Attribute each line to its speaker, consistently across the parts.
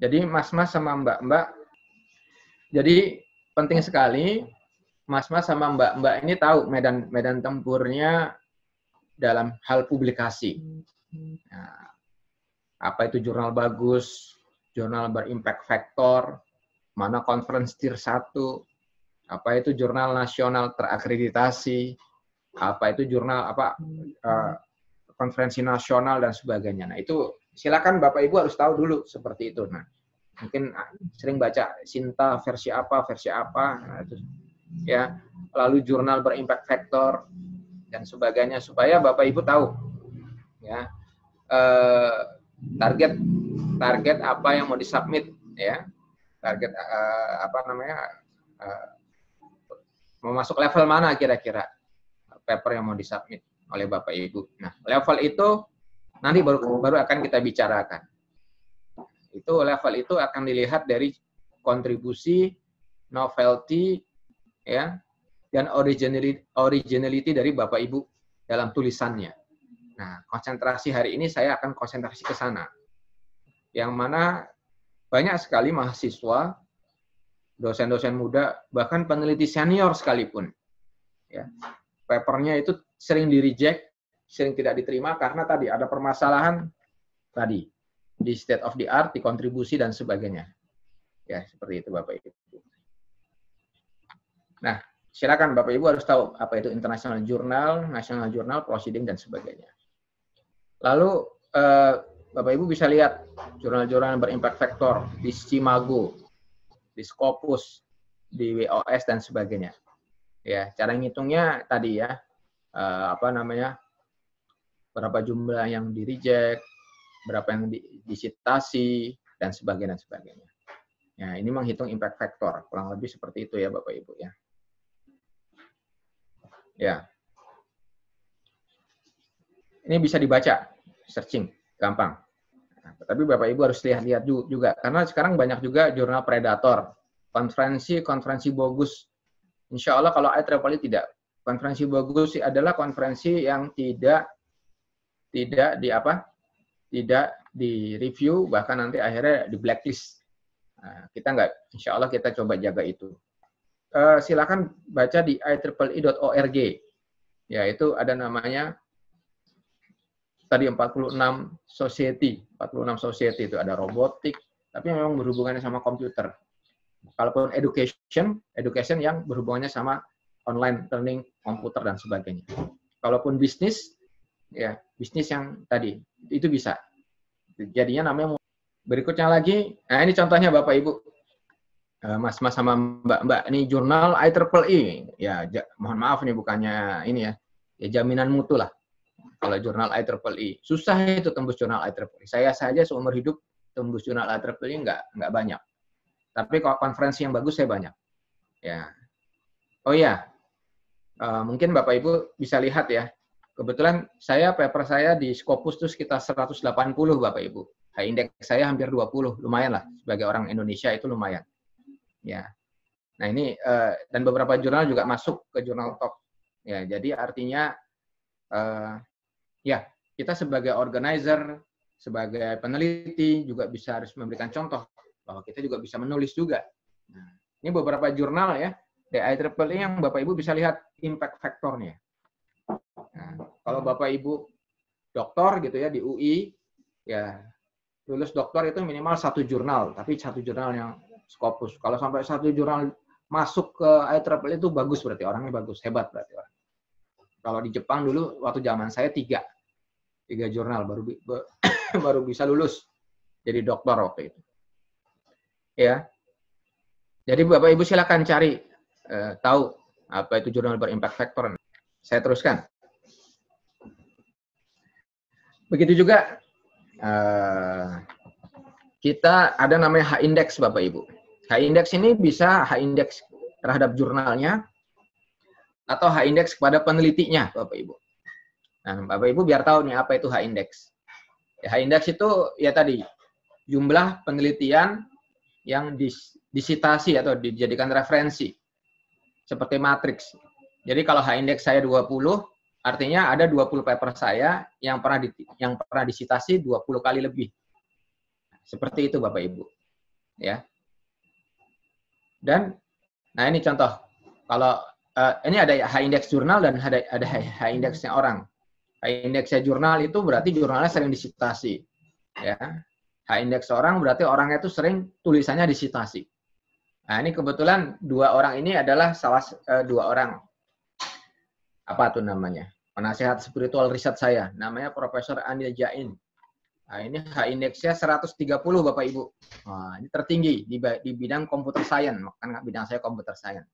Speaker 1: Jadi mas-mas sama mbak-mbak, jadi penting sekali mas-mas sama mbak-mbak ini tahu medan tempurnya dalam hal publikasi. Nah, apa itu jurnal bagus, jurnal berimpact factor, mana conference tier 1, apa itu jurnal nasional terakreditasi, apa itu jurnal konferensi nasional dan sebagainya. Nah, itu silakan Bapak Ibu harus tahu dulu seperti itu. Nah, mungkin sering baca Sinta versi apa, nah, itu ya. Lalu jurnal berimpact factor dan sebagainya supaya Bapak Ibu tahu ya target apa yang mau disubmit ya. Target mau masuk level mana kira-kira paper yang mau disubmit oleh Bapak Ibu. Nah, level itu nanti baru akan kita bicarakan. Itu level itu akan dilihat dari kontribusi, novelty, ya, dan originality dari Bapak Ibu dalam tulisannya. Nah, konsentrasi hari ini saya akan konsentrasi ke sana. Yang mana banyak sekali mahasiswa, dosen-dosen muda, bahkan peneliti senior sekalipun, ya, papernya itu sering di-reject, sering tidak diterima karena tadi ada permasalahan tadi di state of the art, di kontribusi dan sebagainya. Ya, seperti itu Bapak Ibu. Nah, silakan Bapak Ibu harus tahu apa itu international journal, national journal, proceeding dan sebagainya. Lalu Bapak Ibu bisa lihat jurnal-jurnal berimpact factor di Cimago, di Scopus, di WOS dan sebagainya. Ya, cara ngitungnya tadi ya, berapa jumlah yang di reject, berapa yang disitasi dan sebagainya. Ya, ini menghitung impact factor, kurang lebih seperti itu ya Bapak Ibu ya. Ya. Ini bisa dibaca, searching, gampang. Nah, tapi Bapak Ibu harus lihat-lihat juga, karena sekarang banyak juga jurnal predator, konferensi bagus. Insya Allah kalau IEEE tidak, konferensi bagus adalah konferensi yang tidak di review, bahkan nanti akhirnya di blacklist. Nah, kita nggak, insya Allah kita coba jaga itu. Silakan baca di IEEE.org. Ya, itu ada namanya tadi 46 society itu ada robotik, tapi memang berhubungannya sama komputer. Kalaupun education yang berhubungannya sama online learning, komputer dan sebagainya. Kalaupun bisnis, ya bisnis yang tadi itu bisa. Jadinya namanya. Berikutnya lagi, nah ini contohnya Bapak Ibu, Mas-mas sama Mbak-mbak, ini jurnal IEEE. Ya, mohon maaf nih bukannya ini ya jaminan mutu lah. Kalau jurnal IEEE, susah itu tembus jurnal IEEE. Saya saja seumur hidup tembus jurnal IEEE nggak banyak. Tapi kalau konferensi yang bagus saya banyak. Ya. Oh ya, mungkin Bapak Ibu bisa lihat ya. Kebetulan paper saya di Scopus itu sekitar 180 Bapak Ibu. High index saya hampir 20, lumayan lah. Sebagai orang Indonesia itu lumayan. Ya. Nah ini, dan beberapa jurnal juga masuk ke jurnal top. Ya, jadi artinya, ya, kita sebagai organizer, sebagai peneliti juga bisa harus memberikan contoh bahwa kita juga bisa menulis juga. Nah, ini beberapa jurnal ya di IEEE yang Bapak Ibu bisa lihat impact factornya. Nah, kalau Bapak Ibu doktor gitu ya di UI, ya lulus doktor itu minimal 1 jurnal, tapi 1 jurnal yang Scopus. Kalau sampai 1 jurnal masuk ke IEEE itu bagus, berarti orangnya bagus, hebat berarti orang. Kalau di Jepang dulu waktu zaman saya 3 jurnal baru bisa lulus jadi doktor waktu itu. Ya. Jadi Bapak Ibu silakan cari tahu apa itu jurnal berimpact factor. Saya teruskan. Begitu juga kita ada namanya H-index Bapak Ibu. H-index ini bisa H-index terhadap jurnalnya atau H-index kepada penelitinya Bapak Ibu. Nah, Bapak Ibu biar tahu nih apa itu H-index. Ya, H-index itu ya tadi jumlah penelitian yang disitasi atau dijadikan referensi seperti matriks. Jadi kalau H-index saya 20, artinya ada 20 paper saya yang pernah disitasi 20 kali lebih. Seperti itu Bapak Ibu. ya. Dan nah ini contoh, kalau ini ada high index jurnal dan ada high indexnya orang. High indexnya jurnal itu berarti jurnalnya sering disitasi, ya. High index orang berarti orangnya itu sering tulisannya disitasi. Nah ini kebetulan dua orang ini adalah dua orang apa tuh namanya, penasehat spiritual riset saya, namanya Profesor Anil Jain. Nah, ini H-indeksnya 130 Bapak Ibu. Nah, ini tertinggi di bidang computer science, karena bidang saya computer science.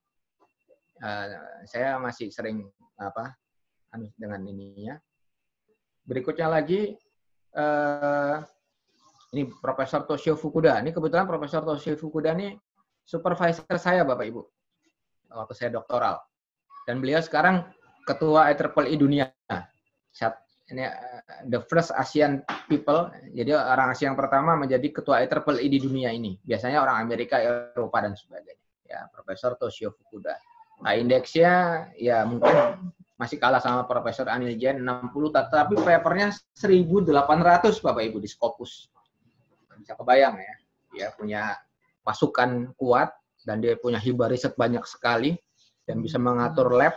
Speaker 1: Saya masih sering dengan ininya. Berikutnya lagi, ini Profesor Toshio Fukuda. Ini kebetulan Profesor Toshio Fukuda ini supervisor saya Bapak Ibu, waktu saya doktoral. Dan beliau sekarang Ketua IEEE Dunia. Ini the first Asian people, jadi orang Asia yang pertama menjadi ketua IEEE di dunia ini. Biasanya orang Amerika, Eropa dan sebagainya. Ya, Profesor Toshio Fukuda. Nah, indeksnya ya mungkin masih kalah sama Profesor Anil Jain 60, tapi papernya 1.800 Bapak Ibu di Scopus. Bisa kebayang ya. Dia punya pasukan kuat dan dia punya hibah riset banyak sekali dan bisa mengatur lab